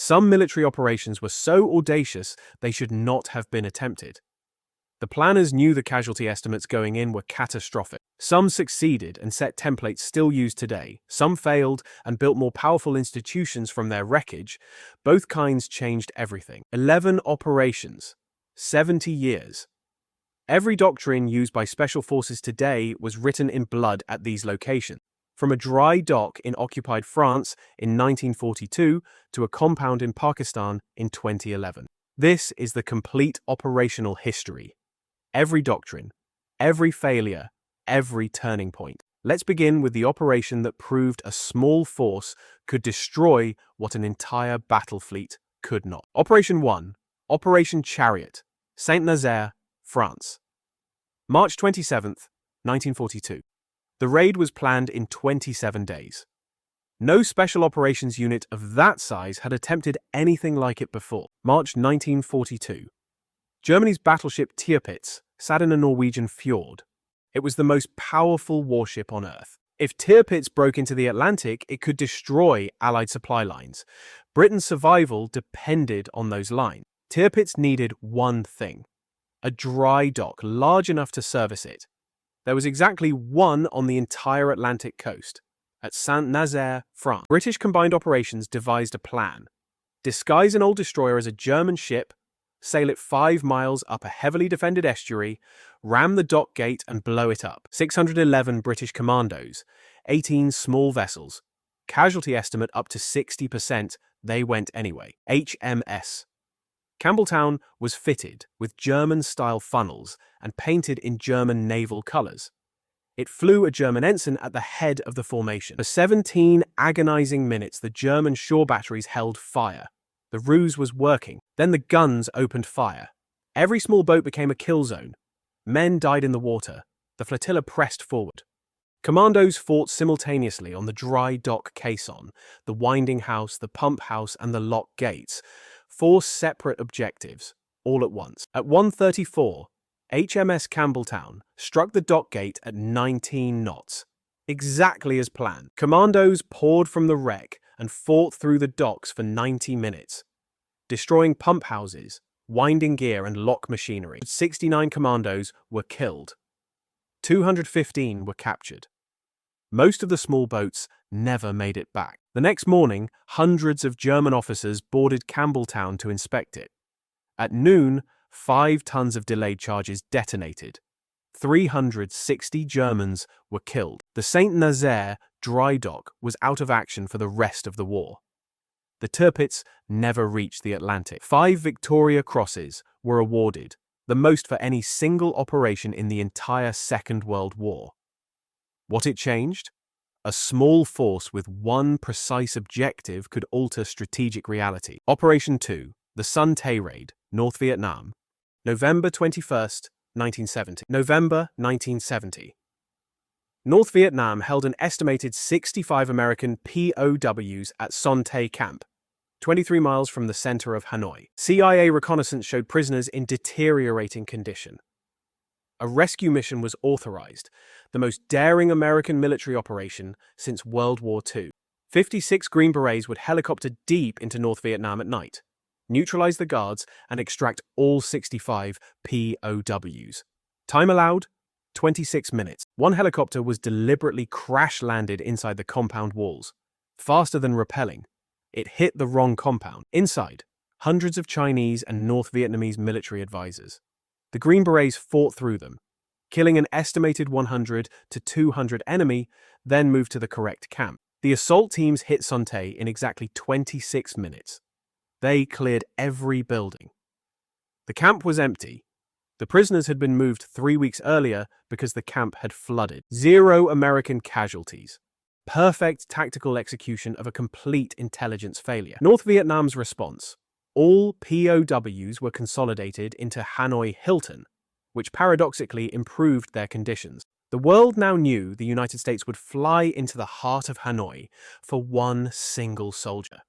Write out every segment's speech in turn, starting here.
Some military operations were so audacious they should not have been attempted. The planners knew the casualty estimates going in were catastrophic. Some succeeded and set templates still used today. Some failed and built more powerful institutions from their wreckage. Both kinds changed everything. 11 operations. 70 years. Every doctrine used by special forces today was written in blood at these locations. From a dry dock in occupied France in 1942 to a compound in Pakistan in 2011. This is the complete operational history. Every doctrine, every failure, every turning point. Let's begin with the operation that proved a small force could destroy what an entire battle fleet could not. Operation 1. Operation Chariot, Saint-Nazaire, France. March 27th, 1942. The raid was planned in 27 days. No special operations unit of that size had attempted anything like it before. March 1942. Germany's battleship Tirpitz sat in a Norwegian fjord. It was the most powerful warship on Earth. If Tirpitz broke into the Atlantic, it could destroy Allied supply lines. Britain's survival depended on those lines. Tirpitz needed one thing: a dry dock large enough to service it. There was exactly one on the entire Atlantic coast, at Saint-Nazaire, France. British Combined Operations devised a plan. Disguise an old destroyer as a German ship, sail it 5 miles up a heavily defended estuary, ram the dock gate and blow it up. 611 British commandos, 18 small vessels. Casualty estimate up to 60%, they went anyway. HMS. Campbelltown was fitted with German-style funnels and painted in German naval colours. It flew a German ensign at the head of the formation. For 17 agonizing minutes, the German shore batteries held fire. The ruse was working. Then the guns opened fire. Every small boat became a kill zone. Men died in the water. The flotilla pressed forward. Commandos fought simultaneously on the dry dock caisson, the winding house, the pump house, and the lock gates. 4 separate objectives, all at once. At 1:34, HMS Campbelltown struck the dock gate at 19 knots, exactly as planned. Commandos poured from the wreck and fought through the docks for 90 minutes, destroying pump houses, winding gear, and lock machinery. 69 commandos were killed. 215 were captured. Most of the small boats never made it back. The next morning, hundreds of German officers boarded Campbelltown to inspect it. At noon, 5 tons of delayed charges detonated. 360 Germans were killed. The Saint-Nazaire dry dock was out of action for the rest of the war. The Tirpitz never reached the Atlantic. 5 Victoria Crosses were awarded, the most for any single operation in the entire Second World War. What it changed? A small force with one precise objective could alter strategic reality. Operation 2, the Sun Tay Raid, North Vietnam. November 21st, 1970. November 1970. North Vietnam held an estimated 65 American POWs at Son Tay Camp, 23 miles from the center of Hanoi. CIA reconnaissance showed prisoners in deteriorating condition. A rescue mission was authorized, the most daring American military operation since World War II. 56 Green Berets would helicopter deep into North Vietnam at night, neutralize the guards, and extract all 65 POWs. Time allowed? 26 minutes. One helicopter was deliberately crash-landed inside the compound walls. Faster than rappelling, it hit the wrong compound. Inside, hundreds of Chinese and North Vietnamese military advisors. The Green Berets fought through them, killing an estimated 100 to 200 enemy, then moved to the correct camp. The assault teams hit Son Tay in exactly 26 minutes. They cleared every building. The camp was empty. The prisoners had been moved 3 weeks earlier because the camp had flooded. 0 American casualties. Perfect tactical execution of a complete intelligence failure. North Vietnam's response. All POWs were consolidated into Hanoi Hilton, which paradoxically improved their conditions. The world now knew the United States would fly into the heart of Hanoi for one single soldier.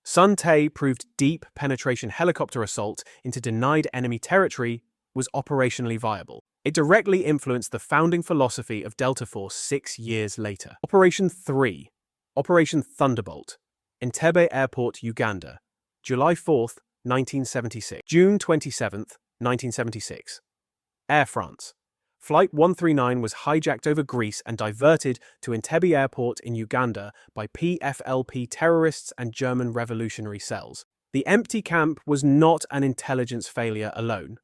Sun Tay proved deep penetration helicopter assault into denied enemy territory was operationally viable. It directly influenced the founding philosophy of Delta Force 6 years later. Operation 3. Operation Thunderbolt. Entebbe Airport, Uganda. July 4th, 1976. June 27th, 1976. Air France. Flight 139 was hijacked over Greece and diverted to Entebbe Airport in Uganda by PFLP terrorists and German revolutionary cells. The empty camp was not an intelligence failure alone.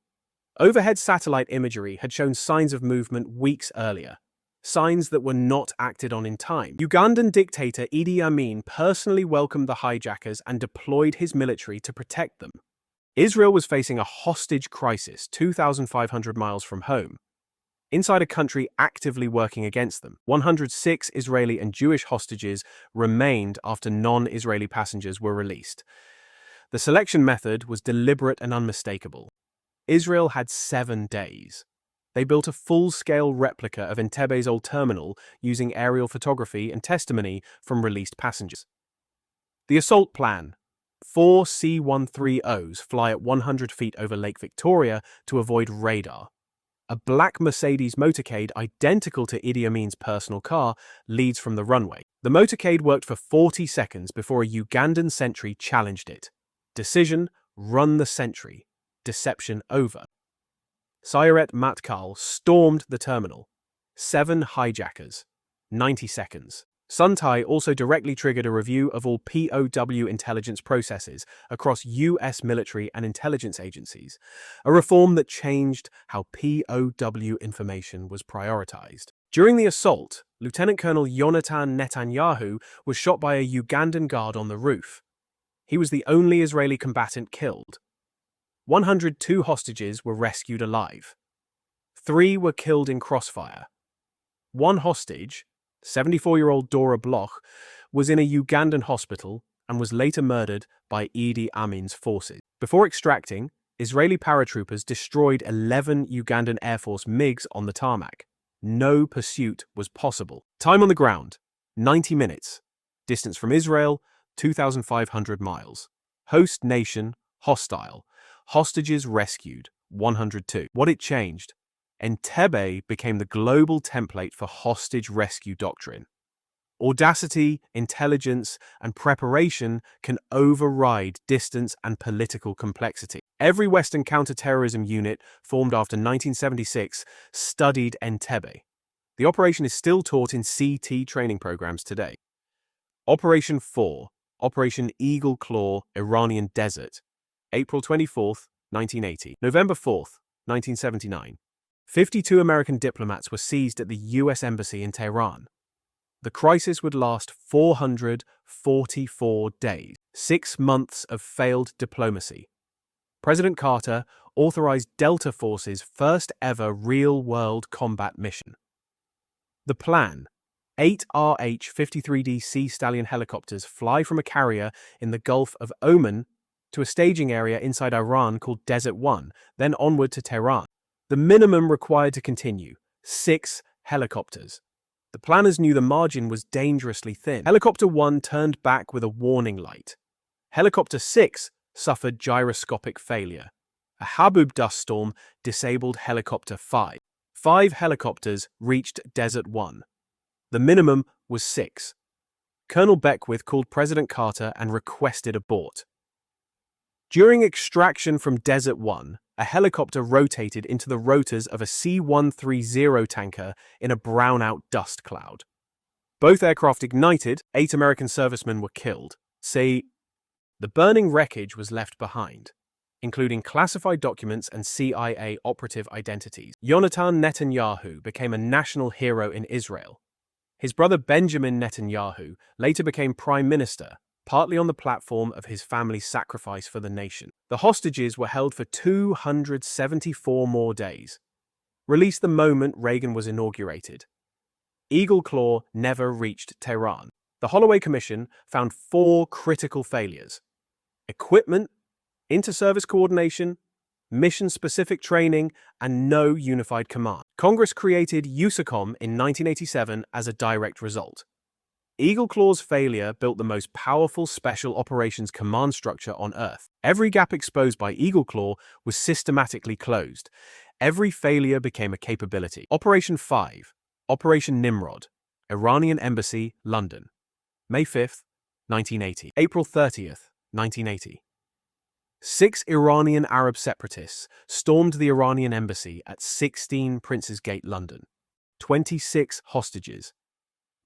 Overhead satellite imagery had shown signs of movement weeks earlier, signs that were not acted on in time. Ugandan dictator Idi Amin personally welcomed the hijackers and deployed his military to protect them. Israel was facing a hostage crisis 2,500 miles from home, inside a country actively working against them. 106 Israeli and Jewish hostages remained after non-Israeli passengers were released. The selection method was deliberate and unmistakable. Israel had 7 days. They built a full-scale replica of Entebbe's old terminal using aerial photography and testimony from released passengers. The assault plan. 4 C-130s fly at 100 feet over Lake Victoria to avoid radar. A black Mercedes motorcade identical to Idi Amin's personal car leads from the runway. The motorcade worked for 40 seconds before a Ugandan sentry challenged it. Decision: run the sentry. Deception over. Sayeret Matkal stormed the terminal. 7 hijackers. 90 seconds. Suntai also directly triggered a review of all POW intelligence processes across U.S. military and intelligence agencies, a reform that changed how POW information was prioritized. During the assault, Lieutenant Colonel Yonatan Netanyahu was shot by a Ugandan guard on the roof. He was the only Israeli combatant killed. 102 hostages were rescued alive. 3 were killed in crossfire. 1 hostage, 74-year-old Dora Bloch, was in a Ugandan hospital and was later murdered by Idi Amin's forces. Before extracting, Israeli paratroopers destroyed 11 Ugandan Air Force MiGs on the tarmac. No pursuit was possible. Time on the ground, 90 minutes. Distance from Israel, 2,500 miles. Host nation, hostile. Hostages rescued, 102. What it changed? Entebbe became the global template for hostage rescue doctrine. Audacity, intelligence, and preparation can override distance and political complexity. Every Western counterterrorism unit formed after 1976 studied Entebbe. The operation is still taught in CT training programs today. Operation 4, Operation Eagle Claw, Iranian Desert, April 24th, 1980. November 4th, 1979. 52 American diplomats were seized at the U.S. Embassy in Tehran. The crisis would last 444 days, 6 months of failed diplomacy. President Carter authorized Delta Force's first ever real-world combat mission. The plan: 8 RH-53D Sea Stallion helicopters fly from a carrier in the Gulf of Oman to a staging area inside Iran called Desert 1, then onward to Tehran. The minimum required to continue: 6 helicopters. The planners knew the margin was dangerously thin. Helicopter 1 turned back with a warning light. Helicopter 6 suffered gyroscopic failure. A Habub dust storm disabled Helicopter 5. 5 helicopters reached Desert 1. The minimum was 6. Colonel Beckwith called President Carter and requested abort. During extraction from Desert 1, a helicopter rotated into the rotors of a C-130 tanker in a brownout dust cloud. Both aircraft ignited, 8 American servicemen were killed. The burning wreckage was left behind, including classified documents and CIA operative identities. Yonatan Netanyahu became a national hero in Israel. His brother Benjamin Netanyahu later became prime minister, partly on the platform of his family's sacrifice for the nation. The hostages were held for 274 more days, released the moment Reagan was inaugurated. Eagle Claw never reached Tehran. The Holloway Commission found 4 critical failures: equipment, inter-service coordination, mission-specific training, and no unified command. Congress created USSOCOM in 1987 as a direct result. Eagle Claw's failure built the most powerful Special Operations Command structure on Earth. Every gap exposed by Eagle Claw was systematically closed. Every failure became a capability. Operation 5, Operation Nimrod, Iranian Embassy, London. May 5th, 1980. April 30th, 1980. 6 Iranian Arab separatists stormed the Iranian embassy at 16 Prince's Gate, London. 26 hostages.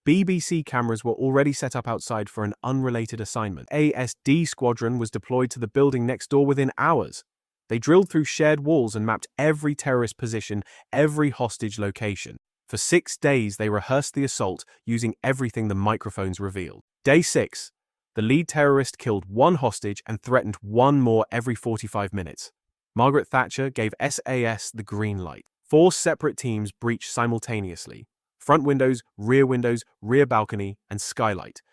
BBC cameras were already set up outside for an unrelated assignment. ASD squadron was deployed to the building next door within hours. They drilled through shared walls and mapped every terrorist position, every hostage location. For 6 days, they rehearsed the assault using everything the microphones revealed. Day 6. The lead terrorist killed 1 hostage and threatened 1 more every 45 minutes. Margaret Thatcher gave SAS the green light. 4 separate teams breached simultaneously. Front windows, rear balcony, and skylight.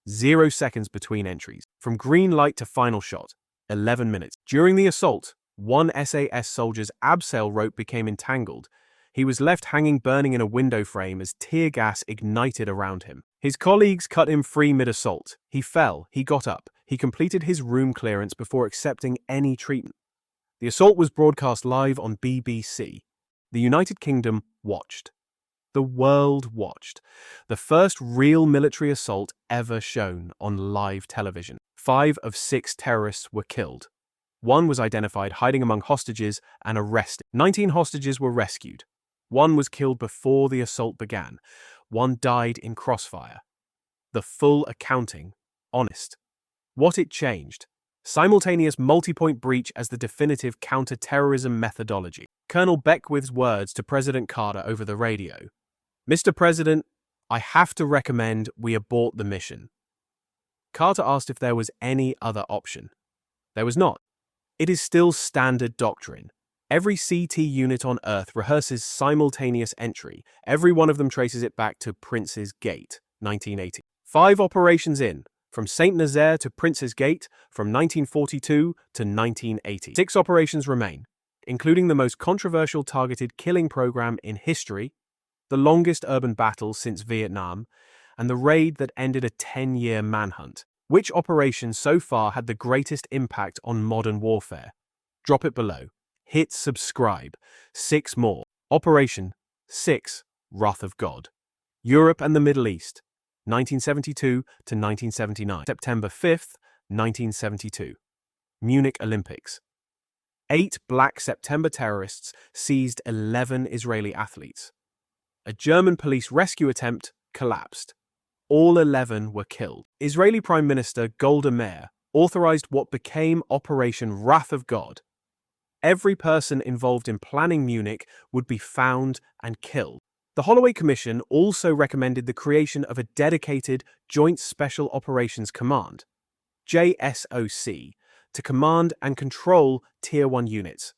0 seconds between entries. From green light to final shot, 11 minutes. During the assault, one SAS soldier's abseil rope became entangled. He was left hanging burning in a window frame as tear gas ignited around him. His colleagues cut him free mid-assault. He fell, he got up, he completed his room clearance before accepting any treatment. The assault was broadcast live on BBC. The United Kingdom watched. The world watched. The first real military assault ever shown on live television. 5 of 6 terrorists were killed. 1 was identified hiding among hostages and arrested. 19 hostages were rescued. 1 was killed before the assault began. 1 died in crossfire. The full accounting, honest. What it changed. Simultaneous multi-point breach as the definitive counter-terrorism methodology. Colonel Beckwith's words to President Carter over the radio. "Mr. President, I have to recommend we abort the mission." Carter asked if there was any other option. There was not. It is still standard doctrine. Every CT unit on Earth rehearses simultaneous entry. Every one of them traces it back to Prince's Gate, 1980. 5 operations in, from St. Nazaire to Prince's Gate, from 1942 to 1980. 6 operations remain, including the most controversial targeted killing program in history, the longest urban battle since Vietnam, and the raid that ended a 10-year manhunt. Which operation so far had the greatest impact on modern warfare? Drop it below. Hit subscribe. 6 more. Operation 6, Wrath of God. Europe and the Middle East, 1972 to 1979. September 5th, 1972. Munich Olympics. 8 Black September terrorists seized 11 Israeli athletes. A German police rescue attempt collapsed. All 11 were killed. Israeli Prime Minister Golda Meir authorized what became Operation Wrath of God. Every person involved in planning Munich would be found and killed. The Holloway Commission also recommended the creation of a dedicated Joint Special Operations Command, JSOC, to command and control Tier 1 units.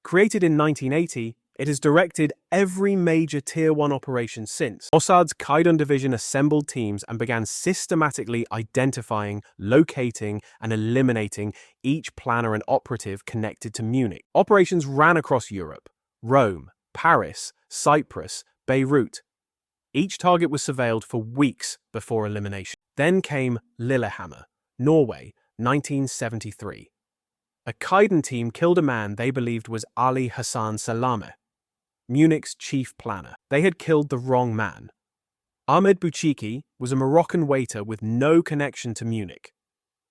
Created in 1980, it has directed every major Tier 1 operation since. Mossad's Qaidun division assembled teams and began systematically identifying, locating, and eliminating each planner and operative connected to Munich. Operations ran across Europe: Rome, Paris, Cyprus, Beirut. Each target was surveilled for weeks before elimination. Then came Lillehammer, Norway, 1973. A Qaidun team killed a man they believed was Ali Hassan Salameh, Munich's chief planner. They had killed the wrong man. Ahmed Bouchiki was a Moroccan waiter with no connection to Munich.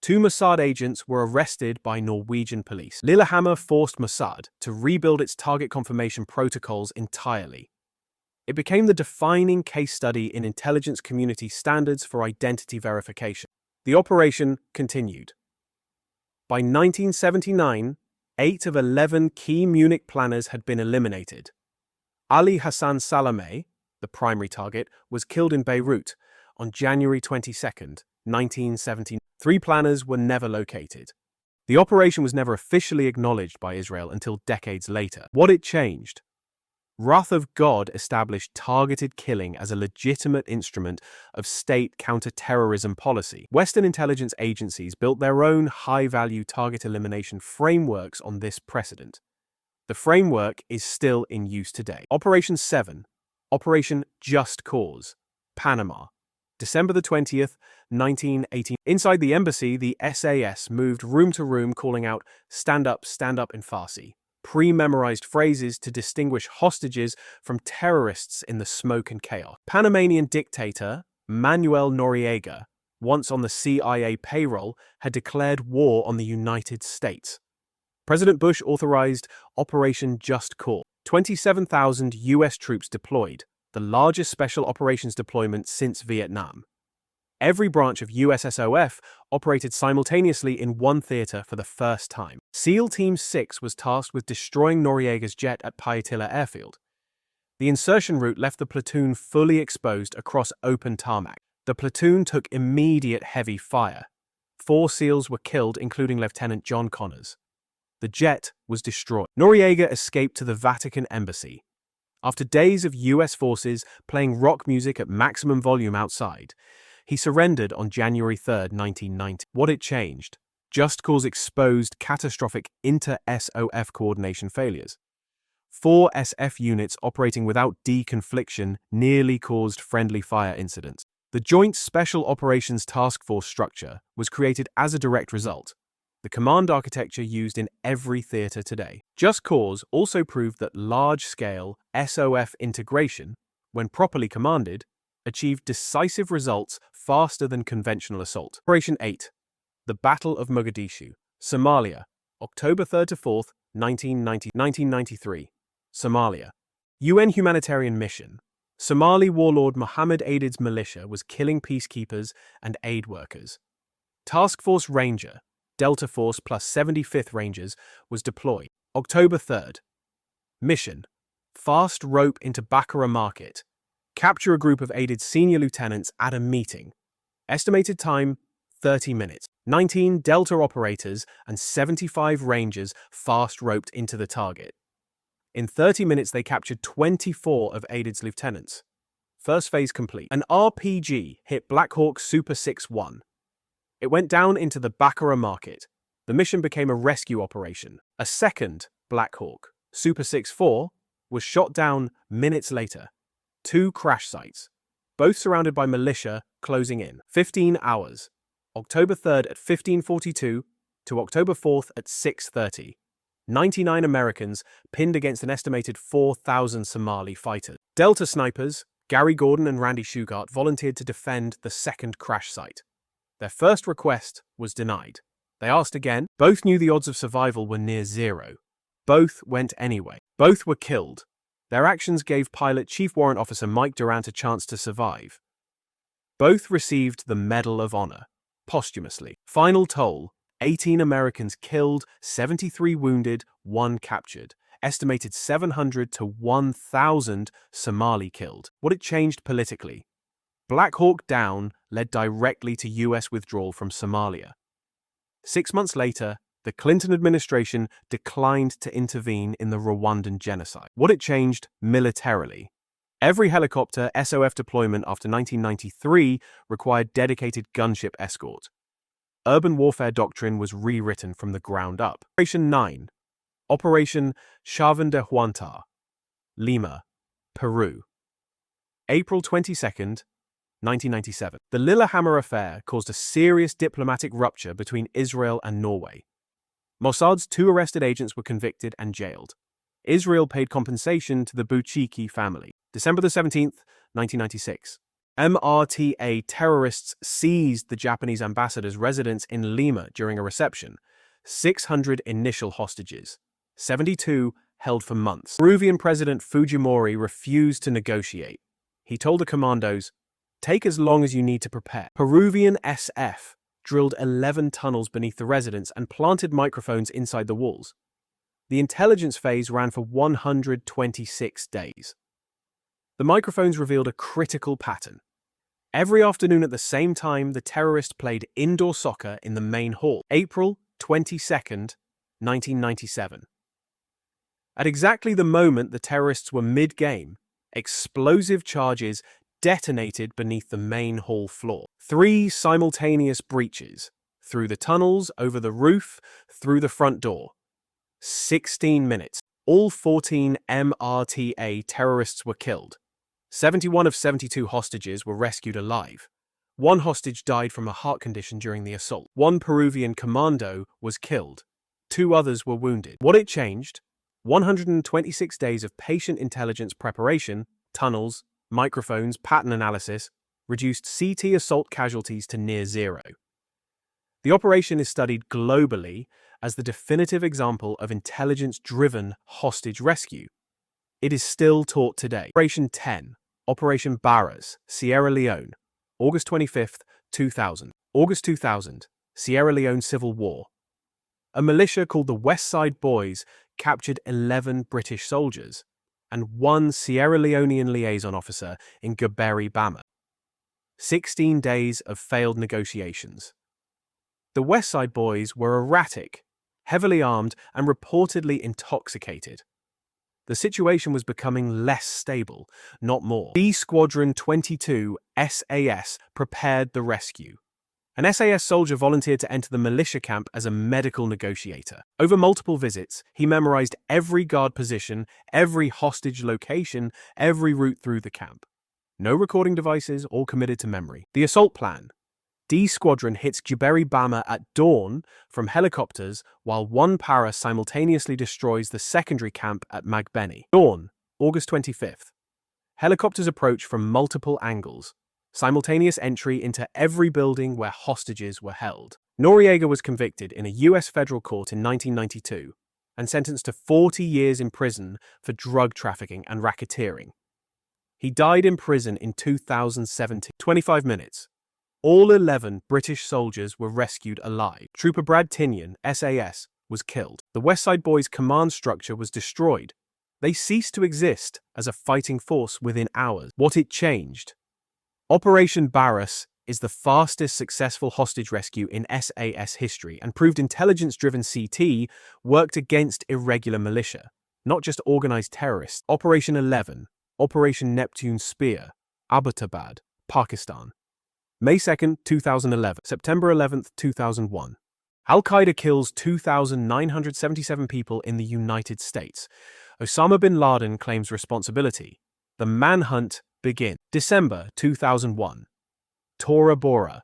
2 Mossad agents were arrested by Norwegian police. Lillehammer forced Mossad to rebuild its target confirmation protocols entirely. It became the defining case study in intelligence community standards for identity verification. The operation continued. By 1979, 8 of 11 key Munich planners had been eliminated. Ali Hassan Salameh, the primary target, was killed in Beirut on January 22, 1979. 3 planners were never located. The operation was never officially acknowledged by Israel until decades later. What it changed? Wrath of God established targeted killing as a legitimate instrument of state counter-terrorism policy. Western intelligence agencies built their own high-value target elimination frameworks on this precedent. The framework is still in use today. Operation 7, Operation Just Cause, Panama, December 20th, 1918. Inside the embassy, the SAS moved room to room calling out stand up in Farsi, pre-memorized phrases to distinguish hostages from terrorists in the smoke and chaos. Panamanian dictator Manuel Noriega once on the CIA payroll, had declared war on the United States. President Bush authorized Operation Just Cause. 27,000 U.S. troops deployed, the largest special operations deployment since Vietnam. Every branch of USSOF operated simultaneously in one theater for the first time. SEAL Team 6 was tasked with destroying Noriega's jet at Paitilla Airfield. The insertion route left the platoon fully exposed across open tarmac. The platoon took immediate heavy fire. 4 SEALs were killed, including Lieutenant John Connors. The jet was destroyed. Noriega escaped to the Vatican embassy. After days of US forces playing rock music at maximum volume outside, he surrendered on January 3, 1990. What it changed? Just Cause exposed catastrophic inter-SOF coordination failures. 4 SF units operating without deconfliction nearly caused friendly fire incidents. The Joint Special Operations Task Force structure was created as a direct result, the command architecture used in every theater today. Just Cause also proved that large-scale SOF integration, when properly commanded, achieved decisive results faster than conventional assault. Operation 8. The Battle of Mogadishu, Somalia, October 3 to 4, 1993. Somalia. UN humanitarian mission. Somali warlord Mohammed Aidid's militia was killing peacekeepers and aid workers. Task Force Ranger, Delta Force plus 75th Rangers, was deployed. October 3rd. Mission. Fast rope into Baccara Market. Capture a group of Aidid's senior lieutenants at a meeting. Estimated time, 30 minutes. 19 Delta operators and 75 Rangers fast roped into the target. In 30 minutes, they captured 24 of Aidid's lieutenants. First phase complete. An RPG hit Black Hawk Super 6-1. It went down into the Baccara Market. The mission became a rescue operation. A second Black Hawk Super 6-4 was shot down minutes later. 2 crash sites, both surrounded by militia, closing in. 15 hours. October 3rd at 15:42 to October 4th at 6:30. 99 Americans pinned against an estimated 4,000 Somali fighters. Delta snipers, Gary Gordon and Randy Shugart, volunteered to defend the second crash site. Their first request was denied. They asked again. Both knew the odds of survival were near zero. Both went anyway. Both were killed. Their actions gave Pilot Chief Warrant Officer Mike Durant a chance to survive. Both received the Medal of Honor, posthumously. Final toll, 18 Americans killed, 73 wounded, 1 captured. Estimated 700 to 1,000 Somali killed. What it changed politically. Black Hawk Down led directly to US withdrawal from Somalia. 6 months later, the Clinton administration declined to intervene in the Rwandan genocide. What it changed militarily. Every helicopter SOF deployment after 1993 required dedicated gunship escort. Urban warfare doctrine was rewritten from the ground up. Operation 9. Operation Chavin de Huantar, Lima, Peru. April 22nd, 1997. The Lillehammer affair caused a serious diplomatic rupture between Israel and Norway. Mossad's 2 arrested agents were convicted and jailed. Israel paid compensation to the Buchiki family. December 17th, 1996. MRTA terrorists seized the Japanese ambassador's residence in Lima during a reception. 600 initial hostages. 72 held for months. Peruvian President Fujimori refused to negotiate. He told the commandos, "Take as long as you need to prepare." Peruvian SF drilled 11 tunnels beneath the residence and planted microphones inside the walls. The intelligence phase ran for 126 days. The microphones revealed a critical pattern. Every afternoon at the same time, the terrorists played indoor soccer in the main hall. April 22nd, 1997. At exactly the moment the terrorists were mid-game, explosive charges detonated beneath the main hall floor. 3 simultaneous breaches, through the tunnels, over the roof, through the front door. 16 minutes. All 14 MRTA terrorists were killed. 71 of 72 hostages were rescued alive. 1 hostage died from a heart condition during the assault. 1 Peruvian commando was killed. 2 others were wounded. What it changed? 126 days of patient intelligence preparation, tunnels, microphones, pattern analysis, reduced CT assault casualties to near zero. The operation is studied globally as the definitive example of intelligence-driven hostage rescue. It is still taught today. Operation 10, Operation Barras, Sierra Leone, August 25, 2000. August 2000, Sierra Leone Civil War. A militia called the West Side Boys captured 11 British soldiers and one Sierra Leonean liaison officer in Gaberi, Bama. 16 days of failed negotiations. The West Side Boys were erratic, heavily armed, and reportedly intoxicated. The situation was becoming less stable, not more. B Squadron 22 SAS prepared the rescue. An SAS soldier volunteered to enter the militia camp as a medical negotiator. Over multiple visits, he memorized every guard position, every hostage location, every route through the camp. No recording devices, all committed to memory. The assault plan. D Squadron hits Gaberi, Bama at dawn from helicopters, while one para simultaneously destroys the secondary camp at Magbeni. Dawn, August 25th. Helicopters approach from multiple angles. Simultaneous entry into every building where hostages were held. Noriega was convicted in a U.S. federal court in 1992 and sentenced to 40 years in prison for drug trafficking and racketeering. He died in prison in 2017. 25 minutes. All 11 British soldiers were rescued alive. Trooper Brad Tinian, SAS, was killed. The West Side Boys' command structure was destroyed. They ceased to exist as a fighting force within hours. What it changed? Operation Barras is the fastest successful hostage rescue in SAS history and proved intelligence-driven CT worked against irregular militia, not just organized terrorists. Operation 11, Operation Neptune Spear, Abbottabad, Pakistan. May 2, 2011, September 11, 2001. Al-Qaeda kills 2,977 people in the United States. Osama bin Laden claims responsibility. The manhunt begins. December 2001. Tora Bora.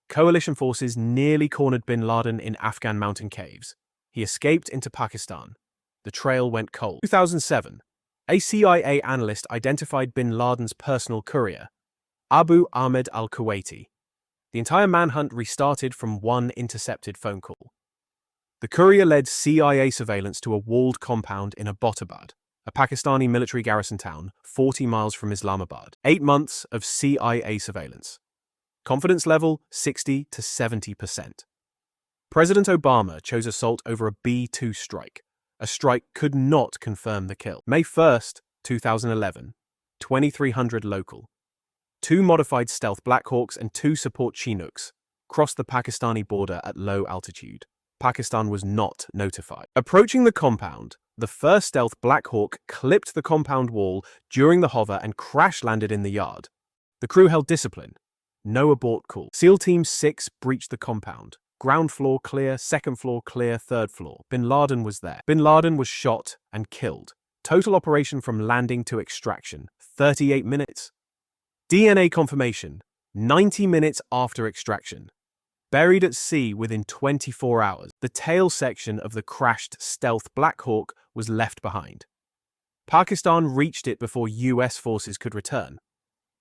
Coalition forces nearly cornered bin Laden in Afghan mountain caves. He escaped into Pakistan. The trail went cold. 2007. A CIA analyst identified bin Laden's personal courier, Abu Ahmed al-Kuwaiti. The entire manhunt restarted from one intercepted phone call. The courier led CIA surveillance to a walled compound in Abbottabad, a Pakistani military garrison town 40 miles from Islamabad. 8 months of CIA surveillance. Confidence level 60 to 70%. President Obama chose assault over a B-2 strike. A strike could not confirm the kill. May 1st, 2011. 2300 local. 2 modified stealth Black Hawks and 2 support Chinooks crossed the Pakistani border at low altitude. Pakistan was not notified. Approaching the compound, the first stealth Black Hawk clipped the compound wall during the hover and crash-landed in the yard. The crew held discipline. No abort call. SEAL Team 6 breached the compound. Ground floor clear, second floor clear, third floor. Bin Laden was there. Bin Laden was shot and killed. Total operation from landing to extraction, 38 minutes. DNA confirmation, 90 minutes after extraction. Buried at sea within 24 hours, the tail section of the crashed stealth Black Hawk was left behind. Pakistan reached it before US forces could return.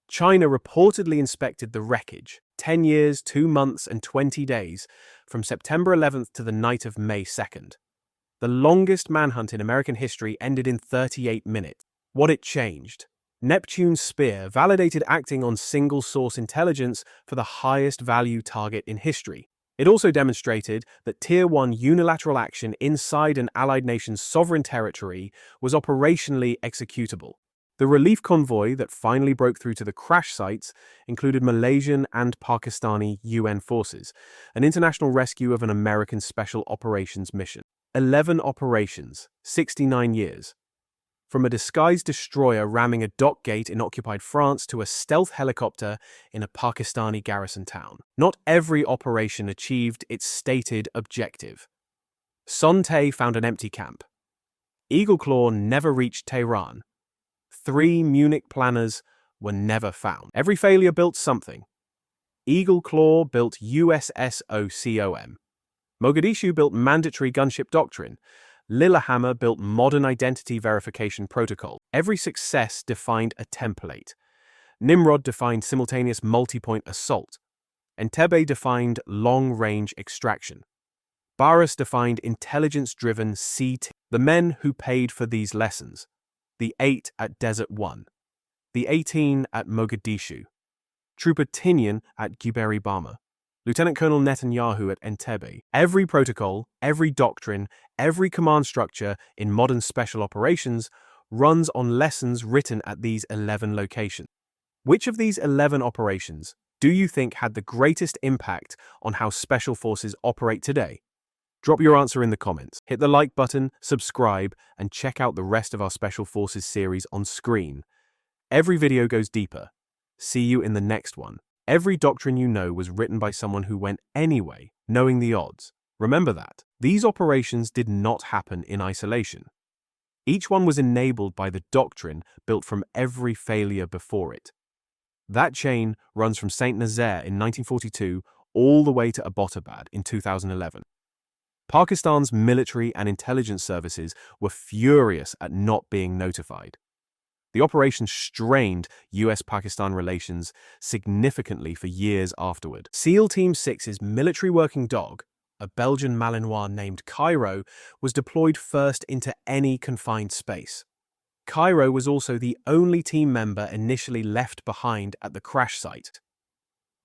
China reportedly inspected the wreckage, 10 years, 2 months, and 20 days, from September 11th to the night of May 2nd. The longest manhunt in American history ended in 38 minutes. What it changed? Neptune's Spear validated acting on single-source intelligence for the highest value target in history. It also demonstrated that Tier 1 unilateral action inside an allied nation's sovereign territory was operationally executable. The relief convoy that finally broke through to the crash sites included Malaysian and Pakistani UN forces, an international rescue of an American Special Operations mission. 11 operations, 69 years. From a disguised destroyer ramming a dock gate in occupied France to a stealth helicopter in a Pakistani garrison town. Not every operation achieved its stated objective. Son Tay found an empty camp. Eagle Claw never reached Tehran. 3 Munich planners were never found. Every failure built something. Eagle Claw built USSOCOM. Mogadishu built mandatory gunship doctrine. Lillehammer built modern identity verification protocol. Every success defined a template. Nimrod defined simultaneous multi-point assault. Entebbe defined long-range extraction. Barras defined intelligence-driven CT. The men who paid for these lessons: the 8 at Desert 1, the 18 at Mogadishu, Trooper Tinian at Bama, Lieutenant Colonel Netanyahu at Entebbe. Every protocol, every doctrine, every command structure in modern special operations runs on lessons written at these 11 locations. Which of these 11 operations do you think had the greatest impact on how special forces operate today? Drop your answer in the comments. Hit the like button, subscribe, and check out the rest of our Special Forces series on screen. Every video goes deeper. See you in the next one. Every doctrine you know was written by someone who went anyway, knowing the odds. Remember that. These operations did not happen in isolation. Each one was enabled by the doctrine built from every failure before it. That chain runs from St. Nazaire in 1942 all the way to Abbottabad in 2011. Pakistan's military and intelligence services were furious at not being notified. The operation strained US-Pakistan relations significantly for years afterward. SEAL Team 6's military working dog, a Belgian Malinois named Cairo, was deployed first into any confined space. Cairo was also the only team member initially left behind at the crash site.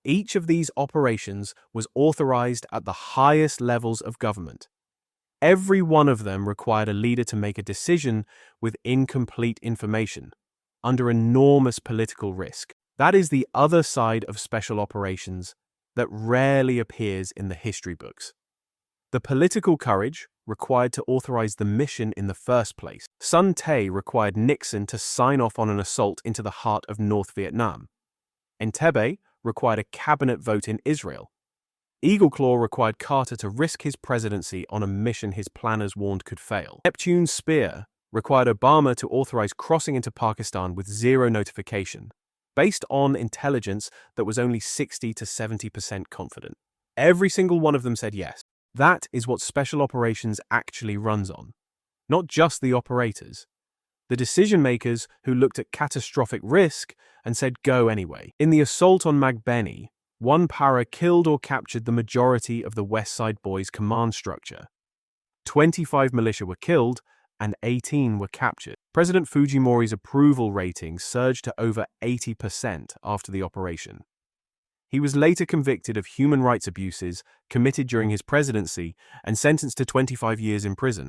Each of these operations was authorized at the highest levels of government. Every one of them required a leader to make a decision with incomplete information, under enormous political risk. That is the other side of special operations that rarely appears in the history books. The political courage required to authorize the mission in the first place. Sun Tay required Nixon to sign off on an assault into the heart of North Vietnam. Entebbe required a cabinet vote in Israel. Eagle Claw required Carter to risk his presidency on a mission his planners warned could fail. Neptune's Spear required Obama to authorize crossing into Pakistan with zero notification, based on intelligence that was only 60 to 70% confident. Every single one of them said yes. That is what special operations actually runs on. Not just the operators. The decision-makers who looked at catastrophic risk and said go anyway. In the assault on Magbeni, one para killed or captured the majority of the West Side Boys' command structure. 25 militia were killed and 18 were captured. President Fujimori's approval rating surged to over 80% after the operation. He was later convicted of human rights abuses committed during his presidency and sentenced to 25 years in prison.